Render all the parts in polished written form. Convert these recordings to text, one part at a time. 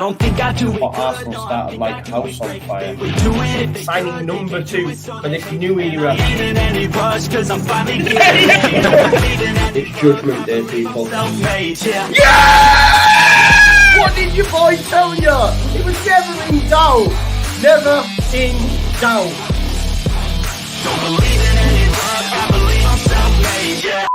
don't think I do it. Arsenal started like house on fire. Signing number 2 for this new era. It's Judgment Day, people. Yeah! What did your boy tell you? It was never in doubt. Never in doubt. Don't believe in any luck. I believe I'm self-made, yeah.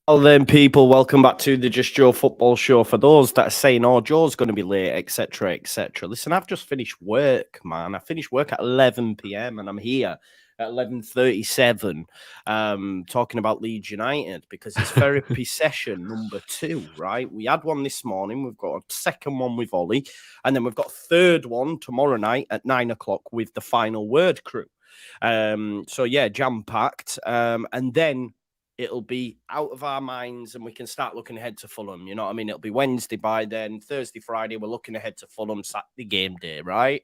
Well then, people, welcome back to the Just Joe football show. For those that are saying, oh, Joe's going to be late, etc., etc. Listen, I've just finished work, man. I finished work at 11 p.m. and I'm here at 11:37 talking about Leeds United because it's therapy session number 2, right? We had one this morning. We've got a second one with Ollie. And then we've got a third one tomorrow night at 9 o'clock with the Final Word crew. So, yeah, jam-packed. And then it'll be out of our minds and we can start looking ahead to Fulham. You know what I mean? It'll be Wednesday by then. Thursday, Friday, we're looking ahead to Fulham Saturday game day, right?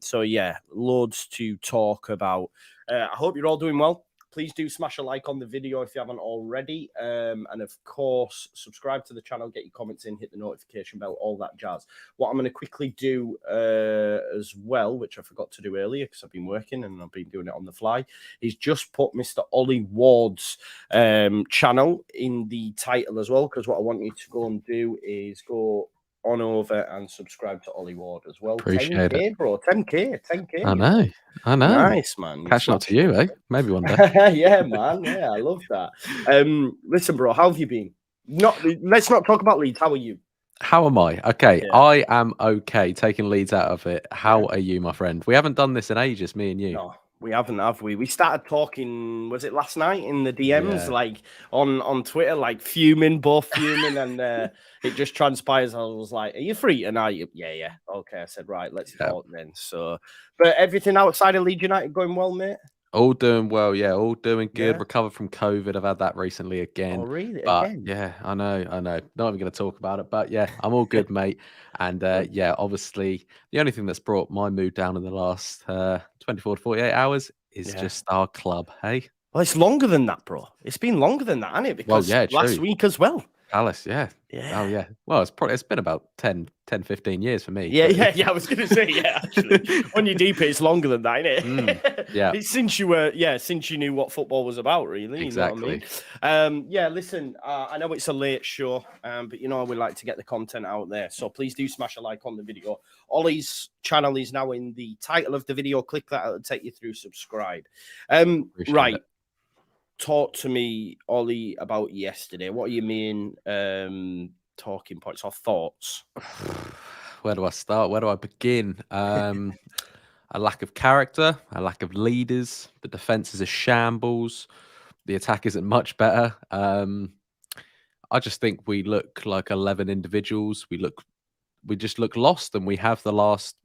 So, yeah, loads to talk about. I hope you're all doing well. Please do smash a like on the video if you haven't already. And, of course, subscribe to the channel, get your comments in, hit the notification bell, all that jazz. What I'm going to quickly do as well, which I forgot to do earlier because I've been working and I've been doing it on the fly, is just put Mr. Ollie Ward's channel in the title as well, because what I want you to go and do is go on over and subscribe to Ollie Ward as well. Appreciate 10K, it, bro. 10K. I know. Nice, man. Catching up to you, eh? Maybe one day. Yeah, man. Yeah, I love that. Listen, bro, how have you been? Let's not talk about Leeds. How are you? How am I? Okay, Yeah. I am okay. Taking Leeds out of it. How are you, my friend? We haven't done this in ages, me and you. No, we haven't, have we? We started talking, was it last night in the DMs, like on Twitter, like both fuming, and it just transpires. I was like, are you free tonight? Yeah. Okay, I said, right, let's talk then. So, but everything outside of Leeds United going well, mate? All doing well, yeah, all doing good. Yeah. Recovered from COVID. I've had that recently again. Oh, really? But Again? yeah, I know. Not even going to talk about it, but yeah, I'm all good, mate. And yeah, obviously, the only thing that's brought my mood down in the last 24 to 48 hours is just our club, hey? Well, it's longer than that, bro. It's been longer than that, hasn't it? Because last week as well. Palace, yeah. Oh, yeah. Well, it's been about 10, 15 years for me. Yeah. I was going to say, actually. When you're deep, it's longer than that, isn't it? Yeah. It's since you knew what football was about, really. Exactly. You know what I mean? Yeah, listen, I know it's a late show, but you know, we like to get the content out there. So please do smash a like on the video. Ollie's channel is now in the title of the video. Click that, it'll take you through subscribe. Right. It. Talk to me, Ollie, about yesterday. What are your main talking points or thoughts? Where do I start? Where do I begin? A lack of character, a lack of leaders. The defense is a shambles. The attack isn't much better. I just think we look like 11 individuals. We just look lost, and we have the last,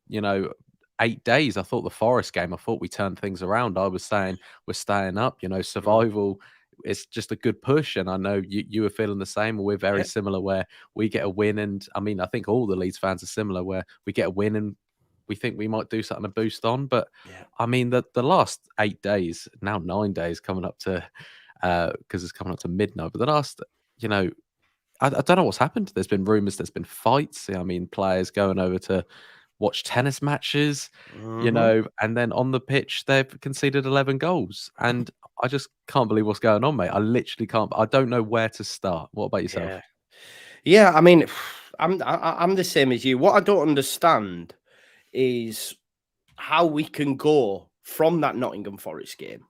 8 days. I thought the Forest game, I thought we turned things around. I was saying we're staying up, survival. It's just a good push. And I know you were feeling the same. We're very similar where we get a win. And I mean, I think all the Leeds fans are similar where we get a win and we think we might do something to boost on. But I mean, the last 8 days, now 9 days coming up to, because it's coming up to midnight, but the last, I don't know what's happened. There's been rumors, there's been fights. I mean, players going over to watch tennis matches, and then on the pitch, they've conceded 11 goals. And I just can't believe what's going on, mate. I literally can't. I don't know where to start. What about yourself? Yeah, I mean, I'm the same as you. What I don't understand is how we can go from that Nottingham Forest game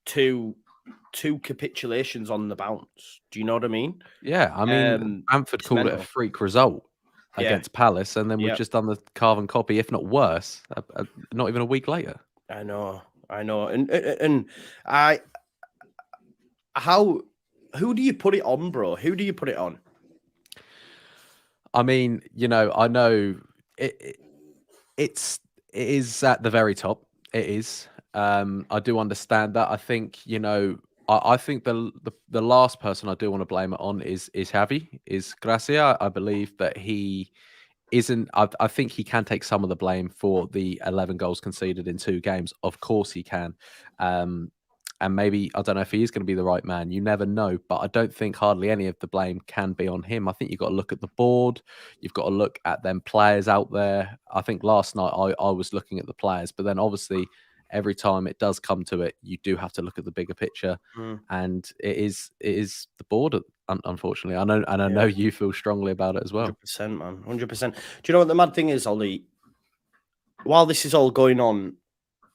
to 2 capitulations on the bounce. Do you know what I mean? Yeah, I mean, Bamford called it a freak result against Palace, and then we've just done the carbon copy, if not worse, not even a week later. I know, and who do you put it on, bro? Who do you put it on? I mean, I know it is at the very top. It is. I do understand that. I think, I think the last person I do want to blame it on is Javi, is Gracia. I believe that he isn't. I think he can take some of the blame for the 11 goals conceded in 2 games. Of course he can. And maybe, I don't know if he is going to be the right man. You never know. But I don't think hardly any of the blame can be on him. I think you've got to look at the board. You've got to look at them players out there. I think last night I was looking at the players, but then obviously every time it does come to it, you do have to look at the bigger picture. And it is the board, unfortunately. I know, and I know you feel strongly about it as well. 100%, man. 100%. Do you know what the mad thing is, Ollie? While this is all going on,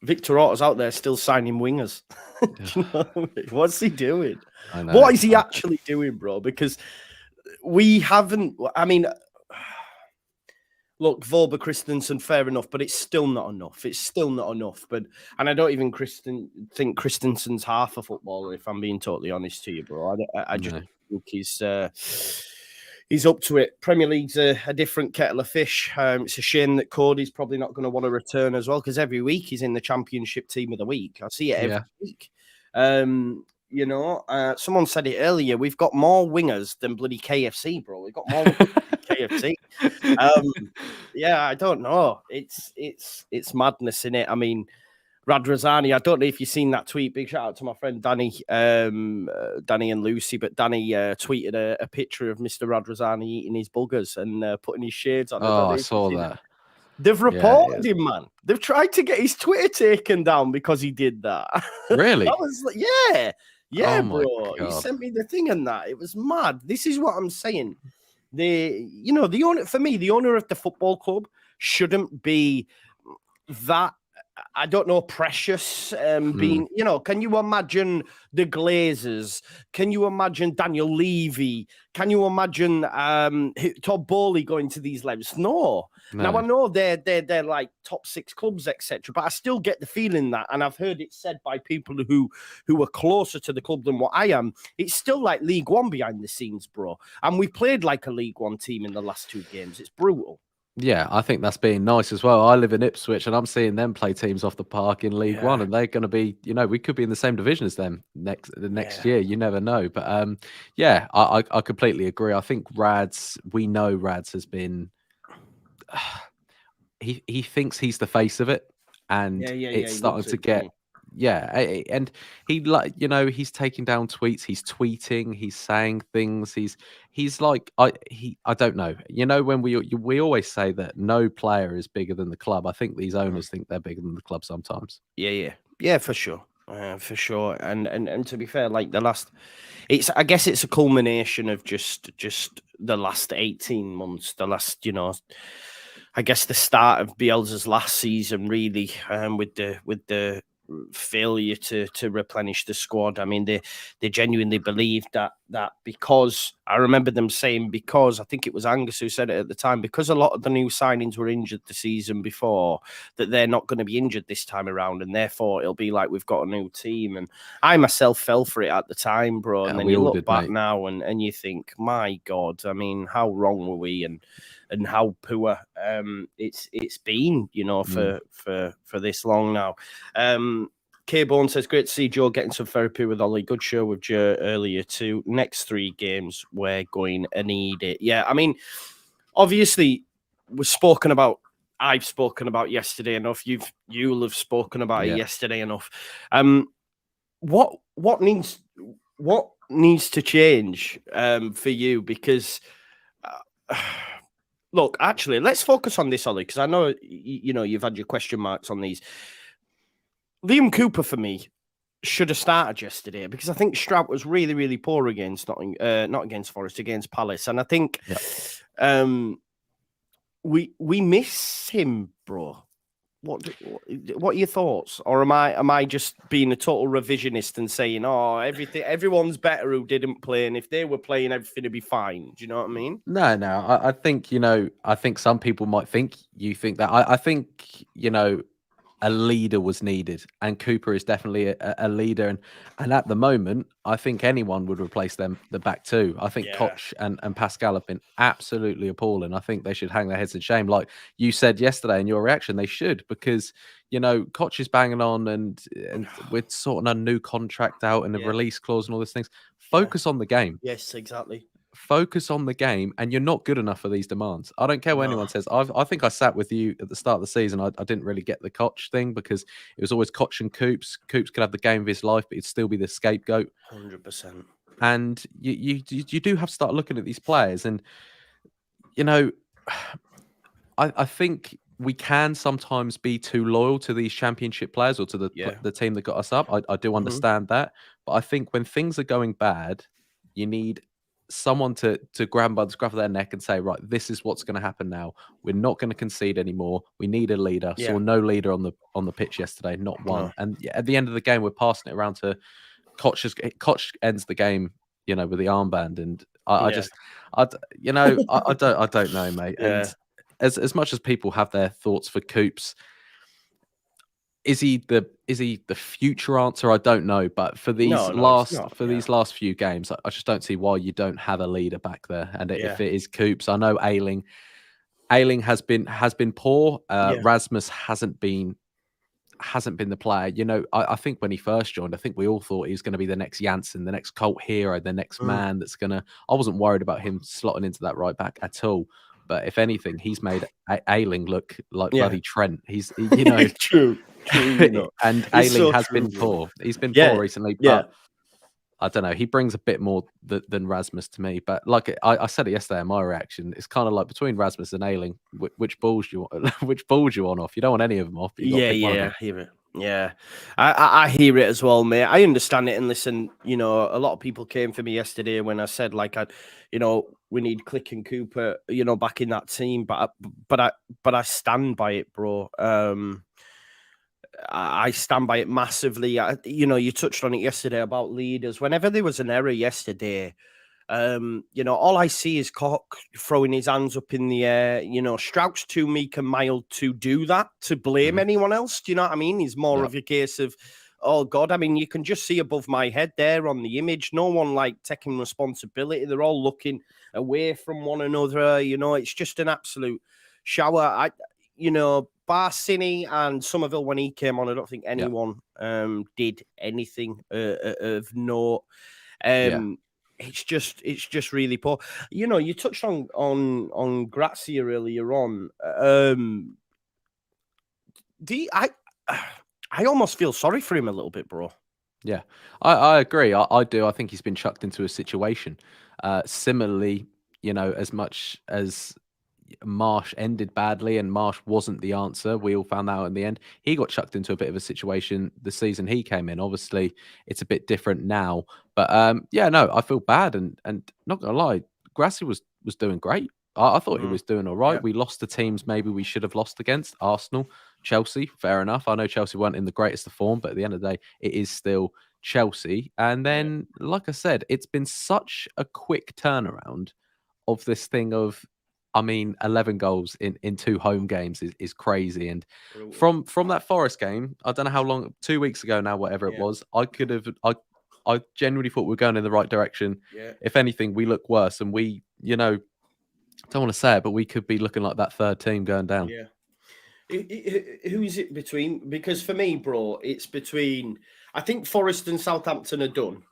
Victor Orta's out there still signing wingers. Do you know what I mean? What's he doing? I know. What is he actually doing, bro? Because we haven't. I mean, look, Volber Christensen, fair enough, but it's still not enough. It's still not enough. And I don't even think Christensen's half a footballer, if I'm being totally honest to you, bro. I just think he's up to it. Premier League's a different kettle of fish. It's a shame that Cody's probably not going to want to return as well, because every week he's in the Championship Team of the Week. I see it every week. You know, someone said it earlier. We've got more wingers than bloody KFC, bro. We've got more wingers than KFC. Yeah, I don't know. It's madness in it. I mean, Radrazani, I don't know if you've seen that tweet. Big shout out to my friend Danny, Danny and Lucy. But Danny tweeted a picture of Mr. Radrazani eating his buggers and putting his shades on. Oh, I saw that. They've reported him, man. They've tried to get his Twitter taken down because he did that. Really? That was like, yeah, bro. He sent me the thing and that. It was mad. This is what I'm saying. The owner, for me, the owner of the football club shouldn't be that, I don't know, precious being, you know, can you imagine the Glazers? Can you imagine Daniel Levy? Can you imagine Todd Bowley going to these levels? No. Now, I know they're like top 6 clubs, etc., but I still get the feeling that, and I've heard it said by people who are closer to the club than what I am, it's still like League One behind the scenes, bro. And we played like a League One team in the last 2 games. It's brutal. Yeah, I think that's being nice as well. I live in Ipswich and I'm seeing them play teams off the park in League One, and they're going to be, you know, we could be in the same division as them the next year. You never know. But I completely agree. I think we know Rads has been, he thinks he's the face of it, and it's starting to get, and he, like, you know, he's taking down tweets, he's tweeting, he's saying things, he's like, I don't know, you know, when we always say that no player is bigger than the club. I think these owners think they're bigger than the club sometimes. Yeah, for sure. For sure. And to be fair, like I guess it's a culmination of just the last 18 months, the last, you know, I guess the start of Bielsa's last season, really, with the failure to replenish the squad. I mean, they genuinely believed that because, I remember them saying, because I think it was Angus who said it at the time, because a lot of the new signings were injured the season before, that they're not going to be injured this time around, and therefore it'll be like we've got a new team. And I myself fell for it at the time, bro. And then you look back now and you think, my God, I mean, how wrong were we, and how poor it's been, you know, for this long now. K-Bone says, great to see Joe getting some therapy with Ollie. Good show with Joe earlier too. Next 3 games, we're going to need it. Yeah, I mean, obviously, I've spoken about yesterday enough. You'll have spoken about it yesterday enough. What needs to change for you? Because look, actually, let's focus on this, Ollie, because I know you know you've had your question marks on these. Liam Cooper, for me, should have started yesterday, because I think Strout was really, really poor against not against Forest, against Palace, and I think we miss him, bro. What are your thoughts? Or am I just being a total revisionist and saying, oh, everyone's better who didn't play, and if they were playing, everything would be fine? Do you know what I mean? No, I think, you know, I think some people might think you think that. I think, you know, a leader was needed, and Cooper is definitely a leader, and at the moment I think anyone would replace them, the back 2. I think Koch and Pascal have been absolutely appalling. I think they should hang their heads in shame, like you said yesterday in your reaction. They should, because, you know, Koch is banging on, and we're sorting a new contract out and a release clause and all these things. Focus on the game. Yes, exactly. focus on the game, and you're not good enough for these demands. I don't care what anyone says. I think I sat with you at the start of the season. I didn't really get the Koch thing because it was always Koch and Coops. Coops could have the game of his life, but he'd still be the scapegoat. 100%. And you do have to start looking at these players, and you know, I think we can sometimes be too loyal to these championship players or to the team that got us up. I do understand that, but I think when things are going bad, you need someone to grab by the scruff of their neck and say, right, this is what's going to happen now. We're not going to concede anymore. We need a leader. Saw no leader on the pitch yesterday, not one. No. And at the end of the game, we're passing it around to Koch. Koch ends the game, with the armband, and I don't know, mate. Yeah. And as much as people have their thoughts for Coops, is he the future answer? I don't know, but for these these last few games, I just don't see why you don't have a leader back there. And if it is Coops, I know Ayling has been poor. Rasmus hasn't been the player. I think when he first joined, I think we all thought he was going to be the next Janssen, the next cult hero, the next man that's gonna. I wasn't worried about him slotting into that right back at all. But if anything, he's made Ayling look like bloody Trent. He's True. And Ayling has been poor. He's been poor recently, but I don't know. He brings a bit more than Rasmus to me. But like I said it yesterday in my reaction, it's kind of like between Rasmus and Ayling, which balls you on off. You don't want any of them off. But I hear it. Yeah, I hear it as well, mate. I understand it. And listen, a lot of people came for me yesterday when I said we need Click and Cooper, back in that team. But I stand by it, bro. I stand by it massively. You touched on it yesterday about leaders. Whenever there was an error yesterday, all I see is Koch throwing his hands up in the air. Strauch's too meek and mild to do that, to blame anyone else. Do you know what I mean? He's more of a case of, oh God, I mean, you can just see above my head there on the image. No one taking responsibility. They're all looking away from one another. It's just an absolute shower. Barsini and Somerville, when he came on, I don't think anyone did anything of note. It's just really poor. You touched on Grazia earlier on. I almost feel sorry for him a little bit, bro. Yeah, I agree. I do. I think he's been chucked into a situation. Similarly, as much as Marsh ended badly and Marsh wasn't the answer, we all found out in the end, he got chucked into a bit of a situation the season he came in. Obviously, it's a bit different now. But I feel bad and not gonna lie, Grazia was doing great. I thought he was doing all right. Yeah. We lost the teams maybe we should have lost against. Arsenal, Chelsea, fair enough. I know Chelsea weren't in the greatest of form, but at the end of the day, it is still Chelsea. And then, like I said, it's been such a quick turnaround of this thing of, 11 goals in 2 home games is crazy. And from that Forest game, I don't know how long, 2 weeks ago now, whatever it was, I genuinely thought we were going in the right direction. Yeah. If anything, we look worse, and we, don't want to say it, but we could be looking like that third team going down. Yeah. Who is it between? Because for me, bro, it's between, I think Forest and Southampton are done.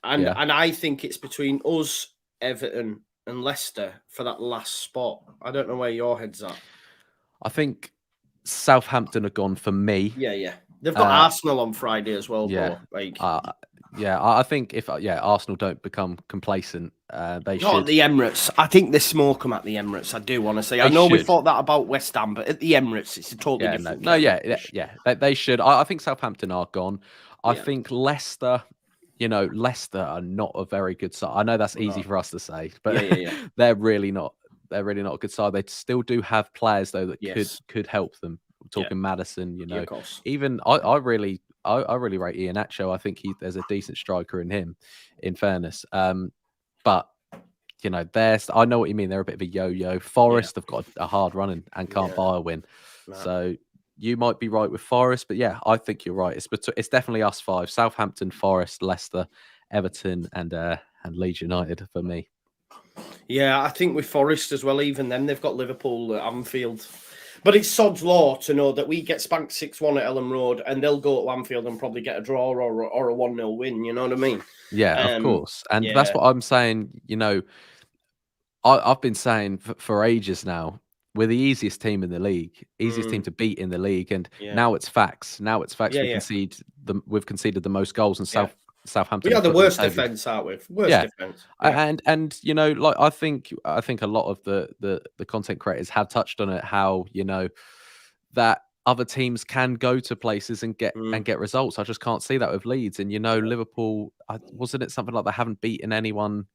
And I think it's between us, Everton, and Leicester for that last spot. I don't know where your head's at. I think Southampton are gone for me. Yeah. They've got Arsenal on Friday as well, bro. I think if Arsenal don't become complacent, they should. Not at the Emirates. I think they smoke them at the Emirates. I do want to say. I know we thought that about West Ham, but at the Emirates, it's a totally different. They should. I think Southampton are gone. I think Leicester. Leicester are not a very good side. I know that's easy for us to say, but they're really not. They're really not a good side. They still do have players though that could help them. We're talking Madison, even I really rate Iheanacho. I think there's a decent striker in him, in fairness. But I know what you mean. They're a bit of a yo-yo. Forest have got a hard run and can't buy a win. No. So you might be right with Forest, but I think you're right. It's definitely us 5: Southampton, Forest, Leicester, Everton, and Leeds United for me. Yeah, I think with Forest as well. Even then, they've got Liverpool at Anfield. But it's sod's law to know that we get spanked 6-1 at Ellen Road and they'll go to Anfield and probably get a draw or a 1-0 win. You know what I mean? Yeah, of course. And that's Yeah. what I'm saying. I've been saying for ages now, we're the easiest team in the league, easiest team to beat in the league, and Yeah. now it's facts. Now it's facts. Yeah, We've conceded the most goals, and Southampton. We are the put them worst table. defense, aren't we? Worst defense. And like I think a lot of the content creators have touched on it. How that other teams can go to places and get results. I just can't see that with Leeds. And Liverpool, wasn't it something like they haven't beaten anyone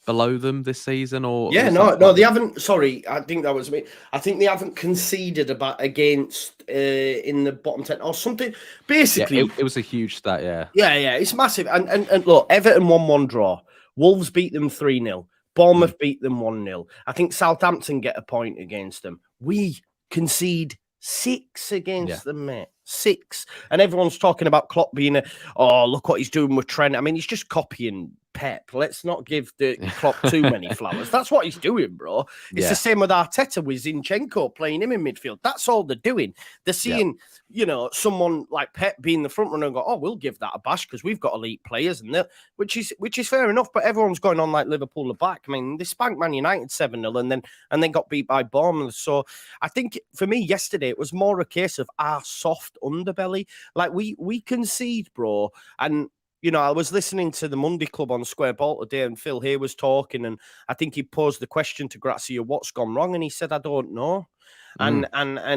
below them this season? Or no, they haven't. Sorry, I think that was me. I think they haven't conceded against in the bottom 10 or something. Basically, it was a huge stat. Yeah, it's massive. And look, Everton 1-1 draw. Wolves beat them 3-0. Bournemouth beat them 1-0. I think Southampton get a point against them. We concede 6 against them, mate. 6. And everyone's talking about Klopp being look what he's doing with Trent. I mean, he's just copying Pep. Let's not give the Klopp too many flowers. That's what he's doing, bro. It's the same with Arteta with Zinchenko playing him in midfield. That's all they're doing. They're seeing, someone like Pep being the front runner and go, we'll give that a bash because we've got elite players, and which is fair enough. But everyone's going on like Liverpool are back. I mean, they spanked Man United 7-0 and then got beat by Bournemouth. So I think for me yesterday it was more a case of our soft underbelly. Like we concede, bro, and I was listening to the Monday Club on Square Ball today, and Phil here was talking, and I think he posed the question to Grazia, what's gone wrong? And he said, I don't know. And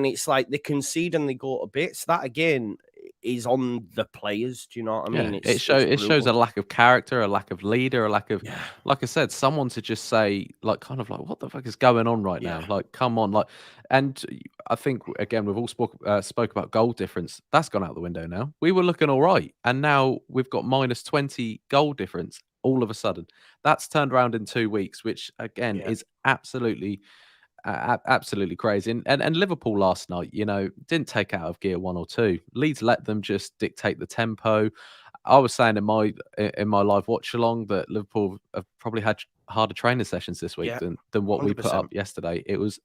it's like they concede and they go to bits. That again is on the players. Do you know what I mean? It shows a lack of character, a lack of leader, a lack of, like I said, someone to just say, what the fuck is going on right now? Like, come on, and I think again we've all spoke about goal difference. That's gone out the window now. We were looking all right, and now we've got -20 goal difference. All of a sudden, that's turned around in 2 weeks, which again is absolutely crazy. And Liverpool last night, didn't take out of gear 1 or 2. Leeds let them just dictate the tempo. I was saying in my live watch along that Liverpool have probably had harder training sessions this week than what 100%. We put up yesterday. It was,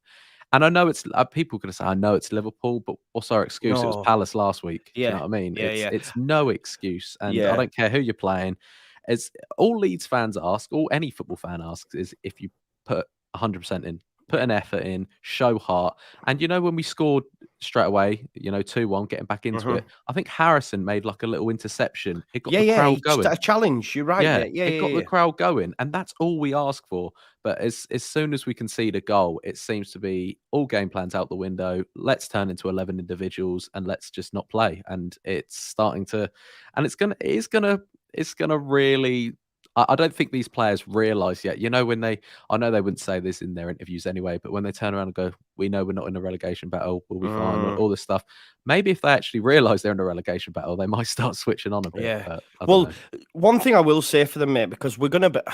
and I know it's people going to say I know it's Liverpool, but what's our excuse? No. It was Palace last week. Do you know what I mean? It's no excuse, and I don't care who you're playing. It's all Leeds fans ask, all any football fan asks is if you put 100% in. Put an effort in, show heart. And when we scored straight away, 2-1, getting back into it, I think Harrison made like a little interception. It got the crowd going. A challenge, you're right. It got the crowd going. And that's all we ask for. But as soon as we concede a goal, it seems to be all game plans out the window. Let's turn into 11 individuals and let's just not play. And it's starting to, and it's gonna really. I don't think these players realise yet. I know they wouldn't say this in their interviews anyway, but when they turn around and go, we know we're not in a relegation battle, we'll be fine, all this stuff. Maybe if they actually realise they're in a relegation battle, they might start switching on a bit. Yeah. Well, one thing I will say for them, mate, because we're going to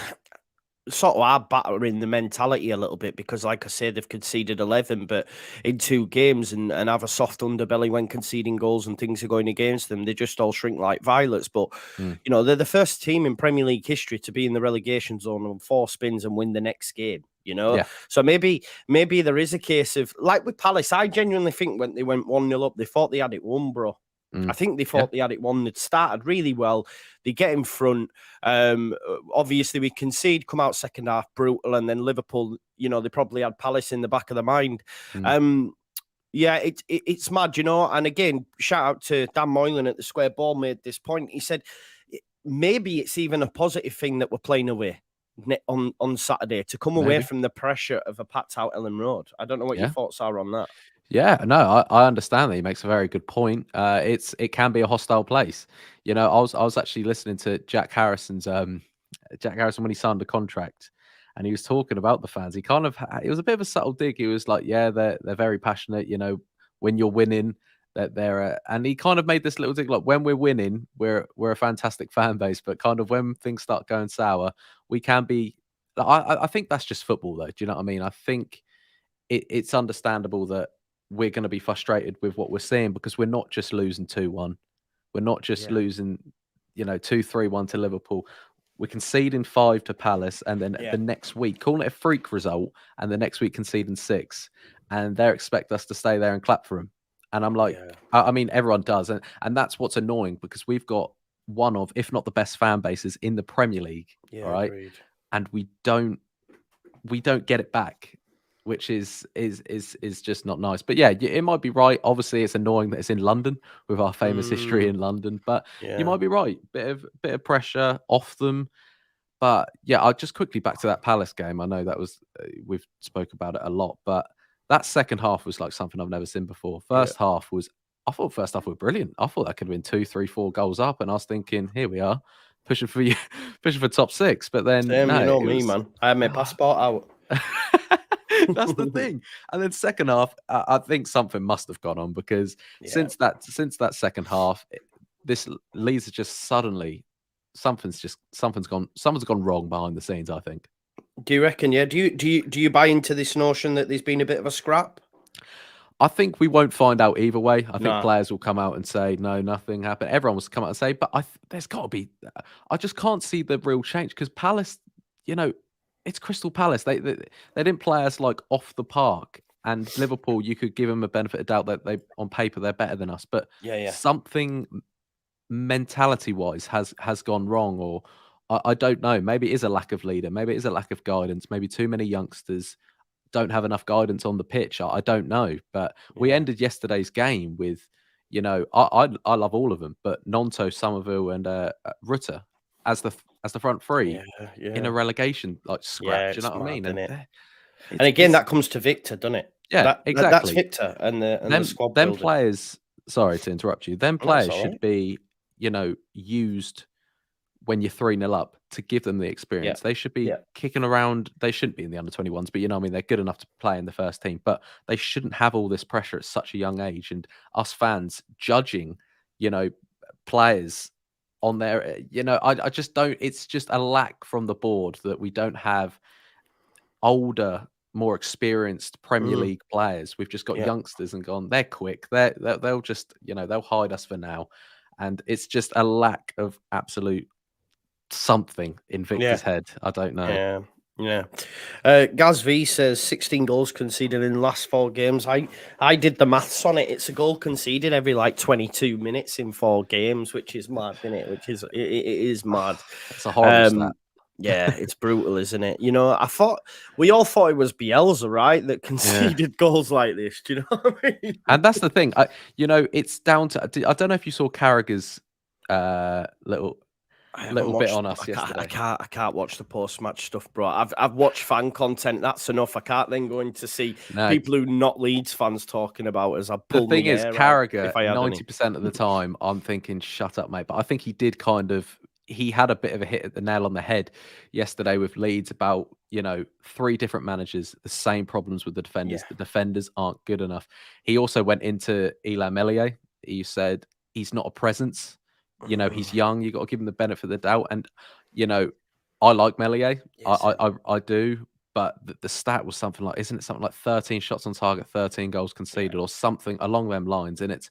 sort of are battering the mentality a little bit because, like I said, they've conceded 11, but in 2 games and have a soft underbelly when conceding goals and things are going against them. They just all shrink like violets. But, they're the first team in Premier League history to be in the relegation zone on 4 spins and win the next game. So maybe there is a case of, like with Palace, I genuinely think when they went 1-0 up, they thought they had it won, bro. I think they thought they had it won. They'd started really well. They get in front. Obviously, we concede, come out second half, brutal. And then Liverpool, they probably had Palace in the back of their mind. It's mad, And again, shout out to Dan Moylan at the Square Ball made this point. He said, maybe it's even a positive thing that we're playing away on Saturday to come away from the pressure of a packed out Ellen Road. I don't know what your thoughts are on that. Yeah, no, I understand that. He makes a very good point. It can be a hostile place. I was actually listening to Jack Harrison when he signed the contract, and he was talking about the fans. It was a bit of a subtle dig. He was like, yeah, they're very passionate. When you're winning, that they're and he kind of made this little dig like when we're winning, we're a fantastic fan base, but kind of when things start going sour, we can be. I think that's just football, though. Do you know what I mean? I think it's understandable that we're going to be frustrated with what we're seeing because we're not just losing 2-1. We're not just losing, 2-3-1 to Liverpool. We're conceding 5 to Palace, and then the next week, calling it a freak result, and the next week conceding 6. and they expect us to stay there and clap for them. And I'm like, Yeah. I mean, everyone does, and that's what's annoying, because we've got one of, if not the best fan bases in the Premier League. Yeah, All right, agreed. and we don't get it back, which is just not nice. But yeah, it might be right. Obviously, it's annoying that it's in London with our famous history in London, but Yeah. you might be right. Bit of pressure off them. But yeah, I'll just quickly back to that Palace game. I know that was we've spoke about it a lot, but that second half was like something I've never seen before. First half was, I thought first half was brilliant. I thought that could have been 2, 3, 4 goals up, and I was thinking, here we are, pushing for you, pushing for top 6. But then Same, no, you know it me, was, man. I had my passport out. that's the thing. And then second half, I think something must have gone on, because Yeah. since that second half, this Leeds is just suddenly something's gone wrong behind the scenes, I think. Do you reckon? Yeah. Do you buy into this notion that there's been a bit of a scrap? I think we won't find out either way. I think Nah. players will come out and say, no, nothing happened. Everyone will come out and say, but there's got to be. I just can't see the real change, because Palace, it's Crystal Palace. They didn't play us like off the park. And Liverpool, you could give them a benefit of doubt that on paper they're better than us. But something mentality-wise has gone wrong, or I don't know. Maybe it is a lack of leader. Maybe it is a lack of guidance. Maybe too many youngsters don't have enough guidance on the pitch. I don't know, but we ended yesterday's game with, I love all of them, but Nonto, Somerville, and Rutter as the front three in a relegation like scrap. Do you know what I mean? And again, that comes to Victor, doesn't it? Yeah, exactly. That's Victor and the squad building. Players. Sorry to interrupt you. Them players should be, used when you're 3-0 up to give them the experience. They should be kicking around. They shouldn't be in the under-21s, but I mean, they're good enough to play in the first team, but they shouldn't have all this pressure at such a young age. And us fans judging, players on their, I just don't, it's just a lack from the board that we don't have older, more experienced Premier League players. We've just got youngsters and gone, they're quick. They'll just, they'll hide us for now. And it's just a lack of absolute something in Victor's head. I don't know. Gaz V says 16 goals conceded in the last 4 games. I did the maths on it. It's a goal conceded every like 22 minutes in 4 games, which is mad, isn't it? It is mad. It's a horrible stat. Yeah, it's brutal, isn't it? We all thought it was Bielsa, right, that conceded goals like this. Do you know what I mean? And that's the thing. It's down to, I don't know if you saw Carragher's little bit on us yesterday. I can't watch the post-match stuff, bro. I've watched fan content. That's enough. I can't then go in to see people who not Leeds fans talking about as I pull. The thing is, Carragher, 90% of the time, I'm thinking, shut up, mate. But I think he did he had a bit of a hit at the nail on the head yesterday with Leeds about, 3 different managers, the same problems with the defenders. The defenders aren't good enough. He also went into Ilham Elie. He said he's not a presence. He's young. You got to give him the benefit of the doubt. And, I like Meslier. I do. But the stat was something like, isn't it something like 13 shots on target, 13 goals conceded, or something along them lines? And it's,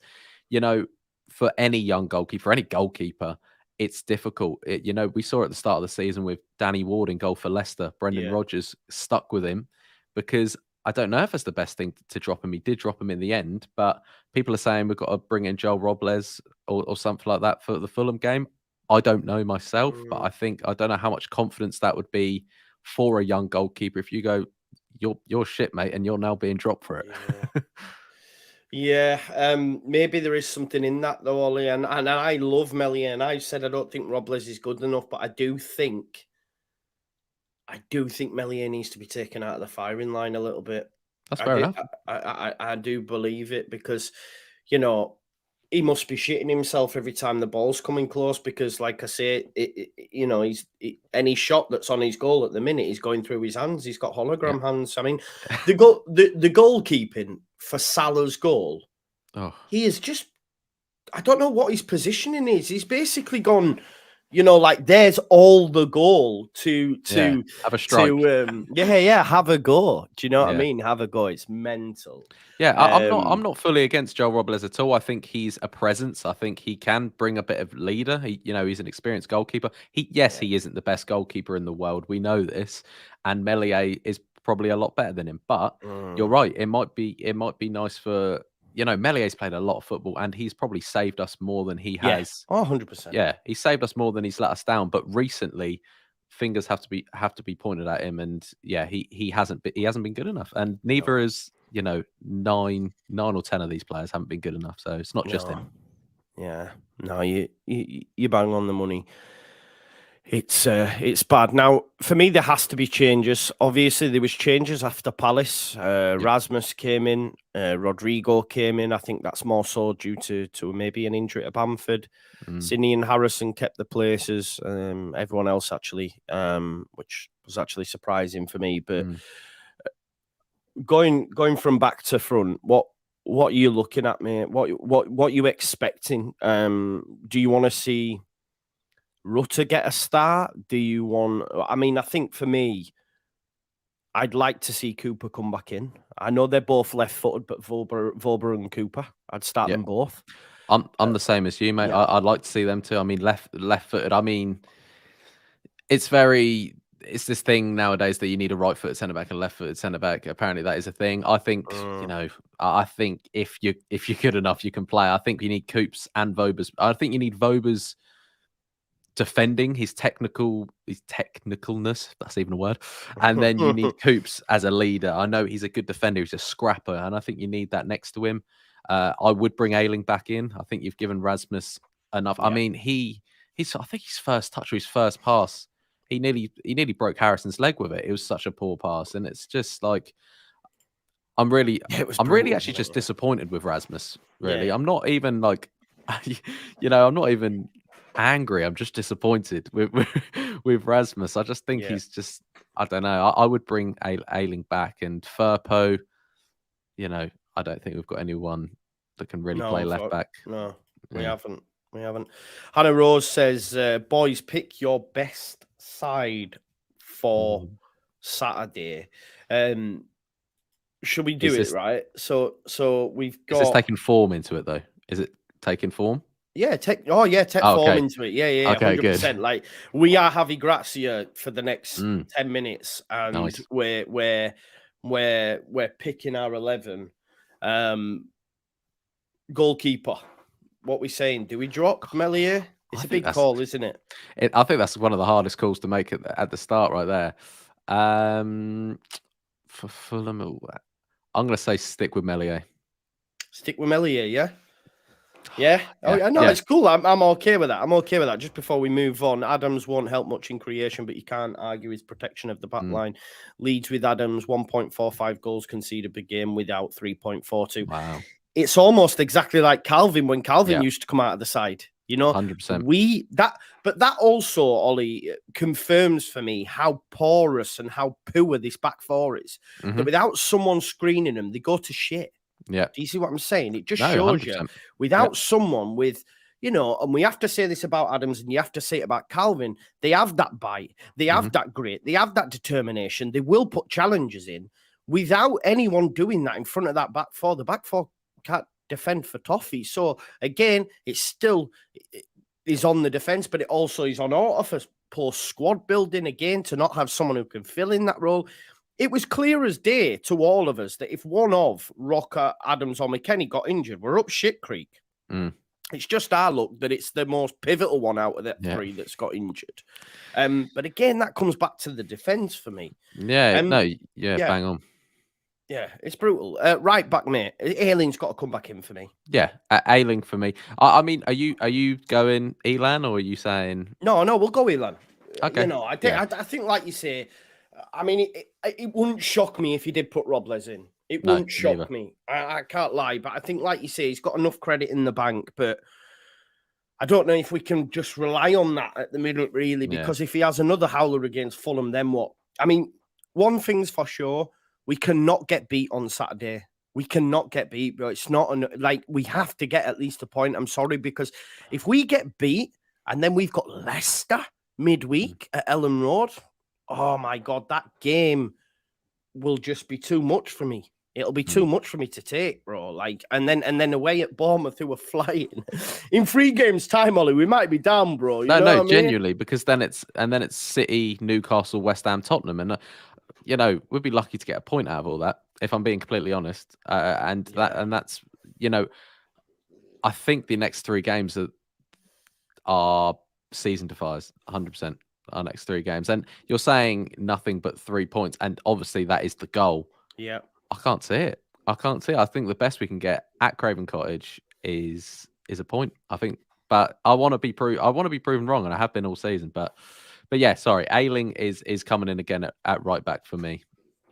for any young goalkeeper, any goalkeeper, it's difficult. We saw at the start of the season with Danny Ward in goal for Leicester. Brendan Rodgers stuck with him because I don't know if it's the best thing to drop him. He did drop him in the end, but people are saying we've got to bring in Joel Robles or something like that for the Fulham game. I don't know myself, but I don't know how much confidence that would be for a young goalkeeper if you go, you're shit, mate, and you're now being dropped for it. Maybe there is something in that though, Ollie, and I love Meslier, and I said I don't think Robles is good enough, but I do think Meslier needs to be taken out of the firing line a little bit. That's fair enough. I do believe it because, he must be shitting himself every time the ball's coming close because, like I say, any shot that's on his goal at the minute is going through his hands. He's got hologram hands. I mean, the goalkeeping for Salah's goal, he is just, I don't know what his positioning is. He's basically gone, like there's all the goal to have a strike. Have a go. Do you know what I mean? Have a go. It's mental. Yeah, I'm not fully against Joel Robles at all. I think he's a presence. I think he can bring a bit of leader. He's an experienced goalkeeper. He isn't the best goalkeeper in the world. We know this. And Meslier is probably a lot better than him. But you're right. It might be nice for, you know, Melié's played a lot of football and he's probably saved us more than he has. Oh, 100%. Yeah, he saved us more than he's let us down. But recently, fingers have to be pointed at him, and yeah, he hasn't been good enough, and neither is, you know, 9 or 10 of these players haven't been good enough. So it's not just him. Yeah, no, you bang on the money. It's bad. Now, for me, there has to be changes. Obviously, there was changes after Palace. Rasmus came in, Rodrigo came in. I think that's more so due to maybe an injury to Bamford. Sidney and Harrison kept the places. Everyone else actually, which was actually surprising for me. But going from back to front, what are you looking at, mate? What are you expecting? Do you want to see Rutter get a start? Do you want... I mean, I think for me, I'd like to see Cooper come back in. I know they're both left-footed, but Vobra and Cooper, I'd start them both. I'm the same as you, mate. Yeah. I'd like to see them too. I mean, left-footed. I mean, it's this thing nowadays that you need a right-footed centre-back and left-footed centre-back. Apparently, that is a thing. I think, you know, I think if you're good enough, you can play. I think you need Coops and Vobers. I think you need Vobers defending, his technicalness, if that's even a word. And then you need Coops as a leader. I know he's a good defender, he's a scrapper, and I think you need that next to him. I would bring Ayling back in. I think you've given Rasmus enough. I mean, I think his first touch or his first pass, he nearly broke Harrison's leg with it. It was such a poor pass, and it's just like I'm really actually just disappointed with Rasmus. Really, I'm not even like, you know, I'm not even angry. I'm just disappointed with Rasmus. I just think he's just, I don't know. I would bring Ayling back, and Firpo, you know, I don't think we've got anyone that can really play left back. No, we haven't. Hannah Rose says, boys, pick your best side for Saturday. Should we do it, right? So we've got... Is this taking form into it, though? Is it taking form? Yeah, take form into it. Yeah, okay, 100%. Good. Like, we are Javi Gracia for the next 10 minutes, and Nice. we're picking our 11. Goalkeeper. What we saying? Do we drop Melié? It's a big call, isn't it? I think that's one of the hardest calls to make at the start, right there. For Fulham, I'm going to say stick with Melié. Stick with Melié, yeah. Yeah. Oh, I know. It's cool. I'm okay with that. Just before we move on, Adams won't help much in creation, but you can't argue his protection of the back line. Leads with Adams, 1.45 goals conceded per game without 3.42. Wow. It's almost exactly like Calvin when Calvin used to come out of the side. You know, 100%. But that also, Ollie, confirms for me how porous and how poor this back four is. That without someone screening them, they go to shit. Yeah. Do you see what I'm saying? It just shows 100%. you without someone with, you know, and we have to say this about Adams and you have to say it about Calvin. They have that bite. They have that grit. They have that determination. They will put challenges in. Without anyone doing that in front of that back four, the back four can't defend for toffee. So again, it's still is on the defense, but it also is on auto for post squad building again to not have someone who can fill in that role. It was clear as day to all of us that if one of Rocker, Adams, or McKennie got injured, we're up shit creek. It's just our luck that it's the most pivotal one out of the three that's got injured. But again, that comes back to the defense for me. Bang on. Yeah, it's brutal. Right back, mate. Ayling's got to come back in for me. Yeah, Ayling for me. I mean, are you going Elan or are you saying? No, we'll go Elan. Okay. You know, I think, like you say, I mean, it wouldn't shock me if you did put Robles in. It wouldn't shock me. I can't lie, but I think, like you say, he's got enough credit in the bank. But I don't know if we can just rely on that at the minute, really, because if he has another howler against Fulham, then what? I mean, one thing's for sure. We cannot get beat on Saturday. We cannot get beat, bro. It's not like we have to get at least a point. I'm sorry, because if we get beat and then we've got Leicester midweek at Ellen Road, oh my God, that game will just be too much for me. It'll be too much for me to take, bro. Like, and then away at Bournemouth, who were flying in 3 games' time, Ollie, we might be down, bro. You know what I mean? Genuinely, because then it's City, Newcastle, West Ham, Tottenham, and you know, we'd be lucky to get a point out of all that, if I'm being completely honest. That's, you know, I think the next 3 games are season defiers, 100%. Our next 3 games, and you're saying nothing but 3 points, and obviously that is the goal. Yeah. I can't see it. I think the best we can get at Craven Cottage is a point, I think. But I want to be proven wrong, and I have been all season. But yeah, sorry, Ayling is coming in again at right back for me.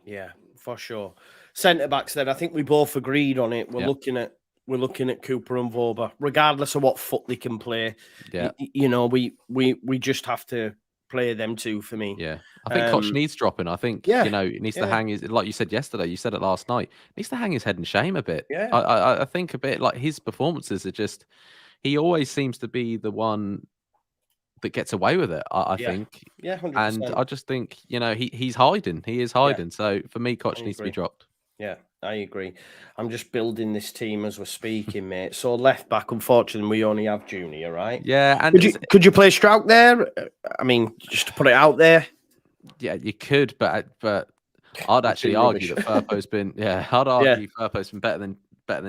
Yeah, for sure. Centre backs. Then I think we both agreed on it. We're looking at Cooper and Voba, regardless of what foot they can play. Yeah, you know, we just have to play them two for me. Yeah, I think Koch needs dropping. I think you know, it needs to hang his, like you said yesterday. You said it last night. Needs to hang his head in shame a bit. Yeah, I think a bit like his performances are just. He always seems to be the one that gets away with it. I think. Yeah, 100%. And I just think, you know, he's hiding. He is hiding. So for me, Koch needs to be dropped. Yeah, I agree. I'm just building this team as we're speaking, mate. So left back, unfortunately, we only have Junior, right? Yeah, and could you play Strouk there? I mean, just to put it out there. Yeah, you could, but I'd actually argue that Firpo's been. Yeah, I'd argue Firpo's been better than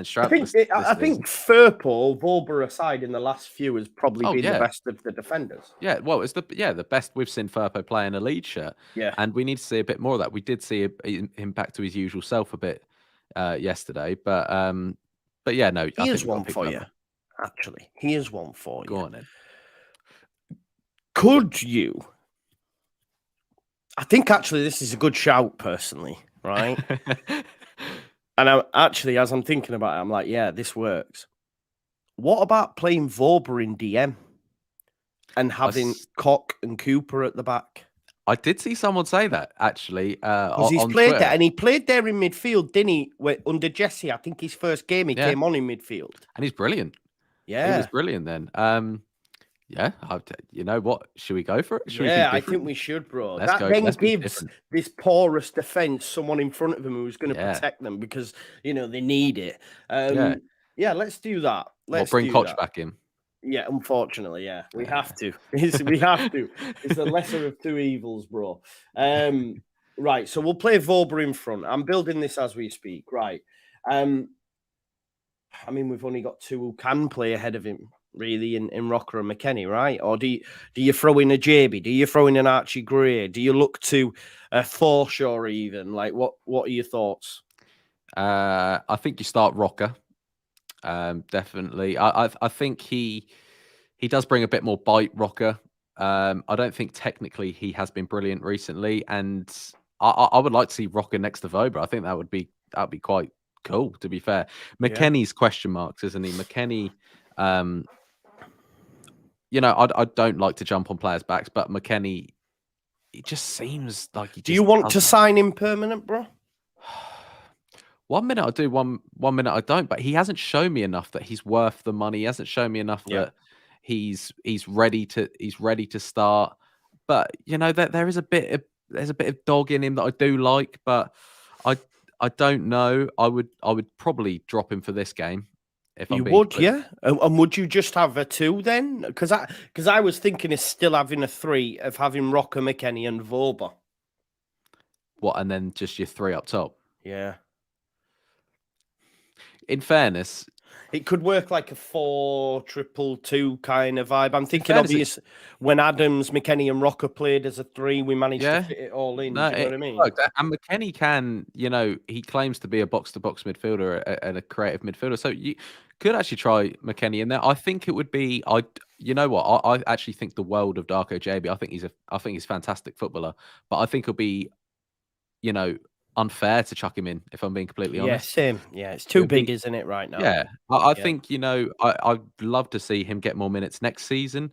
Strouk. I think Firpo, Voba aside, in the last few has probably been the best of the defenders. Yeah, well, it's the best we've seen Firpo play in a Leeds shirt. Yeah, and we need to see a bit more of that. We did see him back to his usual self a bit yesterday, but yeah, no, he is one for you. Actually, he is one for you. Go on then. Could you? I think actually this is a good shout, personally, right? And as I'm thinking about it, I'm like, yeah, this works. What about playing Voba in DM and having Koch and Cooper at the back? I did see someone say that, actually. Because he's played there, and he played there in midfield, didn't he? Under Jesse, I think his first game, he came on in midfield. And he's brilliant. Yeah. He was brilliant then. Yeah, you know what? Should we go for it? I think we should, bro. That then gives this porous defense someone in front of them who's going to protect them because, you know, they need it. Yeah, let's do that. Let's bring Koch back in. Yeah, unfortunately, we have to. We have to. It's the lesser of two evils, bro. Right, so we'll play Voba in front. I'm building this as we speak. Right. I mean, we've only got 2 who can play ahead of him, really, in Rocker and McKennie, right? Or do you throw in a JB? Do you throw in an Archie Gray? Do you look to a Forshaw even? Like, what are your thoughts? I think you start Rocker. Definitely. I think he does bring a bit more bite, Rocker. I don't think technically he has been brilliant recently, and I would like to see Rocker next to Voba. I think that would be quite cool, to be fair. McKennie's question marks, isn't he? McKennie, you know, I don't like to jump on players' backs, but McKennie, it just seems like he. Do you want to sign him permanent, bro? 1 minute I do, one minute I don't. But he hasn't shown me enough that he's worth the money. He hasn't shown me enough that he's ready to start. But you know that there's a bit of dog in him that I do like, but I don't know. I would probably drop him for this game. If you would, and would you just have a 2 then? Because I was thinking of still having a 3 of having Rocker, McKennie, and Voba. What, and then just your 3 up top? Yeah. In fairness, it could work like a 4-2-2 kind of vibe. I'm thinking, obviously, when Adams, McKennie, and Rocker played as a 3, we managed to fit it all in. No, do you know what I mean? Look, and McKennie can, you know, he claims to be a box-to-box midfielder and a creative midfielder. So you could actually try McKennie in there. I think it would be. You know what? I actually think the world of Darko JB. I think he's a fantastic footballer, but I think it'll be, you know, unfair to chuck him in, if I'm being completely honest. Yeah, same. Yeah, it's too big, isn't it, right now? Yeah, I think, you know, I'd love to see him get more minutes next season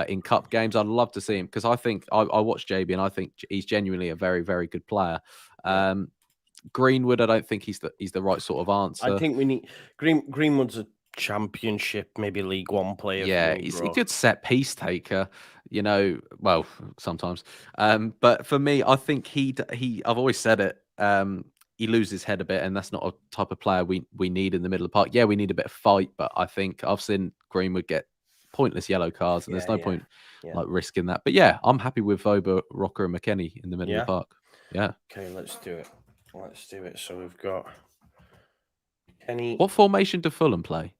in cup games. I'd love to see him because I think I watched JB and I think he's genuinely a very, very good player. Greenwood, I don't think he's the right sort of answer. I think we need Greenwood's a Championship, maybe League One player. Yeah, he's a good set piece taker. You know, well, sometimes. But for me, I think he. I've always said it. He loses his head a bit, and that's not a type of player we need in the middle of the park. Yeah, we need a bit of fight, but I think I've seen Greenwood get pointless yellow cards, and there's no point like risking that. But yeah, I'm happy with Voba, Rocker, and McKennie in the middle of the park. Yeah. Okay, let's do it. Let's do it. So we've got Kenny. What formation do Fulham play?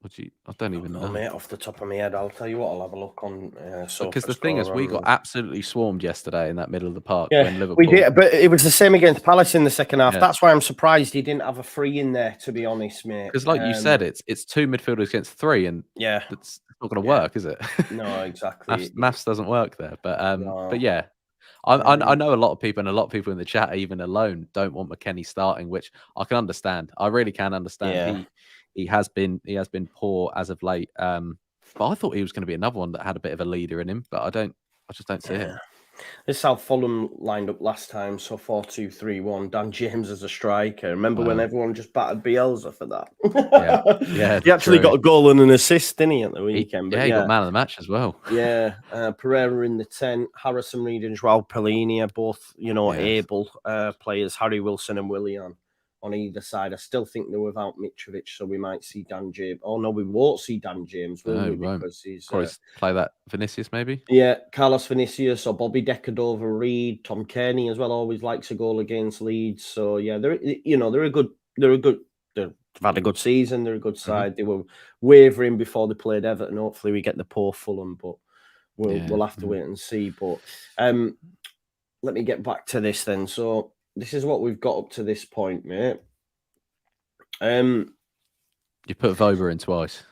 I don't even know. Mate, off the top of my head, I'll tell you what. I'll have a look on. Because the thing is, we got absolutely swarmed yesterday in that middle of the park Yeah, when Liverpool. we did, but it was the same against Palace in the second half. Yeah. That's why I'm surprised he didn't have a free in there. To be honest, mate. Because, like you said, it's 2 midfielders against 3, and yeah, it's not going to work, is it? No, exactly. Maths doesn't work there. But No. but yeah, I know a lot of people, and a lot of people in the chat, even alone, don't want McKennie starting, which I can understand. I really can understand. Yeah. He has been poor as of late. But I thought he was going to be another one that had a bit of a leader in him, but I just don't see him. This is how Fulham lined up last time. So 4-2-3-1. Dan James as a striker. Remember when everyone just battered Bielsa for that? Yeah. He actually got a goal and an assist, didn't he, at the weekend? He got man of the match as well. Yeah. Pereira in the 10. Harrison Reed and Joao Pelini are both, able players. Harry Wilson and Willian on either side. I still think they're without Mitrovic, so we might see Dan James. Oh, no, we won't see Dan James, will we? Because he's... play that Vinicius, maybe? Yeah, Carlos Vinicius or Bobby Decordova-Reid. Tom Kearney as well always likes a goal against Leeds. So, yeah, they've had a good season. They're a good side. They were wavering before they played Everton. Hopefully we get the poor Fulham, but we'll have to wait and see. But let me get back to this then. So, this is what we've got up to this point, mate. You put Vober in twice.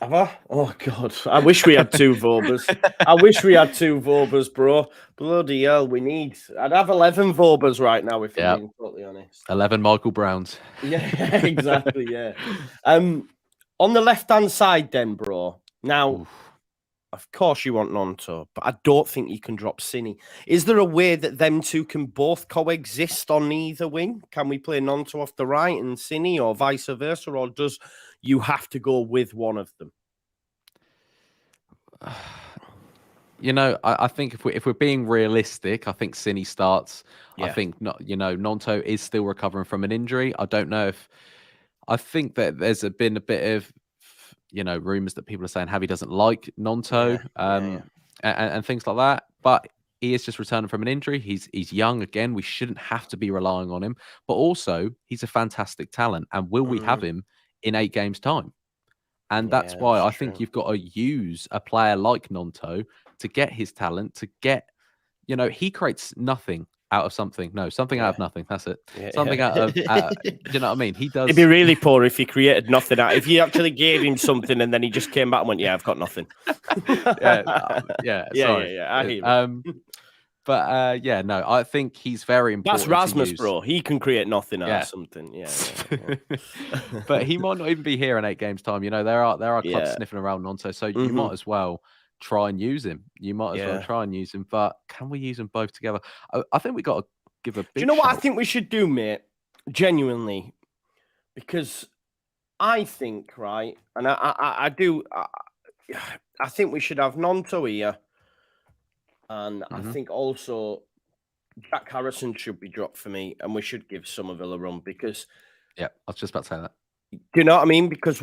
Have I? Oh, God. I wish we had 2 Vobers. I wish we had 2 Vobers, bro. Bloody hell, I'd have 11 Vobers right now, if I'm being totally honest. 11 Michael Browns. Yeah, exactly, yeah. On the left-hand side then, bro. Now... Of course you want Nonto, but I don't think you can drop Cini. Is there a way that them two can both coexist on either wing? Can we play Nonto off the right and Cini, or vice versa, or does you have to go with one of them? I think if we're being realistic, I think Cini starts. Yeah. I think Nonto is still recovering from an injury. I don't know if I think that there's been a bit of rumors that people are saying Javi doesn't like Nonto and things like that. But he is just returning from an injury. He's young again. We shouldn't have to be relying on him. But also, he's a fantastic talent. And will we have him in 8 games' time? And that's why I think you've got to use a player like Nonto to get his talent, to get, he creates nothing out of something. No, something out of nothing. That's it. Something out of, do you know what I mean? He does. It'd be really poor if he created nothing out. If you actually gave him something and then he just came back and went, "Yeah, I've got nothing." Sorry. I hear you. But no, I think he's very important. That's Rasmus, bro. He can create nothing out of something. Yeah. But he might not even be here in 8 games' time. There are clubs sniffing around Nonto, so you might as well try and use him. But can we use them both together? I think we got to give a big. Do you know what I think we should do, mate? Genuinely, because I think, right, and I do. I think we should have Nonto here, and I think also Jack Harrison should be dropped for me, and we should give Somerville a run because. Yeah, I was just about to say that. Do you know what I mean? Because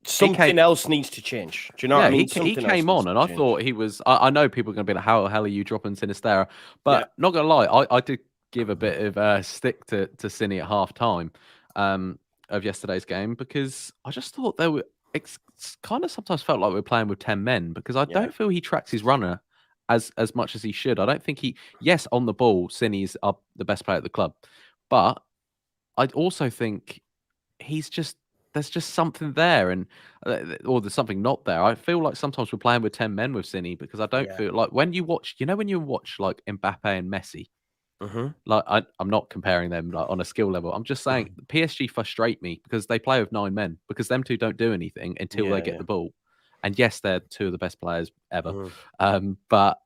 something else needs to change. Do you know what I mean? He came on, and I thought he was. I know people are going to be like, "How the hell are you dropping Sinistera?" But not going to lie, I did give a bit of stick to Cini at half time of yesterday's game because I just thought they were. It's kind of sometimes felt like we were playing with 10 men because I don't feel he tracks his runner as much as he should. I don't think yes, on the ball, Cini's the best player at the club, but I also think there's just something there, or there's something not there. I feel like sometimes we're playing with 10 men with Cini because I don't feel like when you watch, when you watch like Mbappe and Messi, like I'm not comparing them like on a skill level. I'm just saying PSG frustrate me because they play with 9 men because them two don't do anything until they get the ball. And yes, they're 2 of the best players ever. But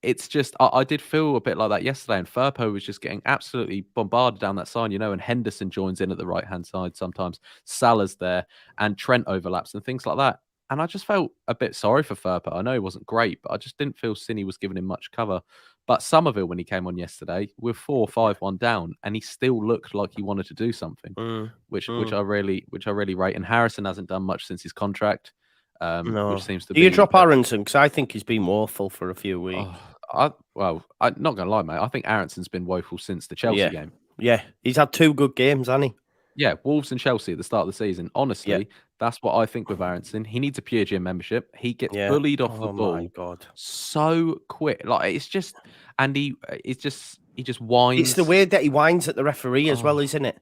it's just, I did feel a bit like that yesterday, and Firpo was just getting absolutely bombarded down that side, and Henderson joins in at the right-hand side sometimes. Salah's there, and Trent overlaps and things like that. And I just felt a bit sorry for Firpo. I know he wasn't great, but I just didn't feel Cini was giving him much cover. But Somerville, when he came on yesterday, we're 4-5-1 down, and he still looked like he wanted to do something, which I really rate. And Harrison hasn't done much since his contract. No. Which seems to Do you drop Aronson? Because I think he's been woeful for a few weeks. Well, I'm not going to lie, mate. I think Aronson's been woeful since the Chelsea game. Yeah, he's had 2 good games, hasn't he? Yeah, Wolves and Chelsea at the start of the season. Honestly, Yeah. that's what I think with Aronson. He needs a pure gym membership. He gets Yeah. bullied off the Oh ball my God. so quick. Like, it's just, and he just whines. It's the way that he whines at the referee as well, isn't it?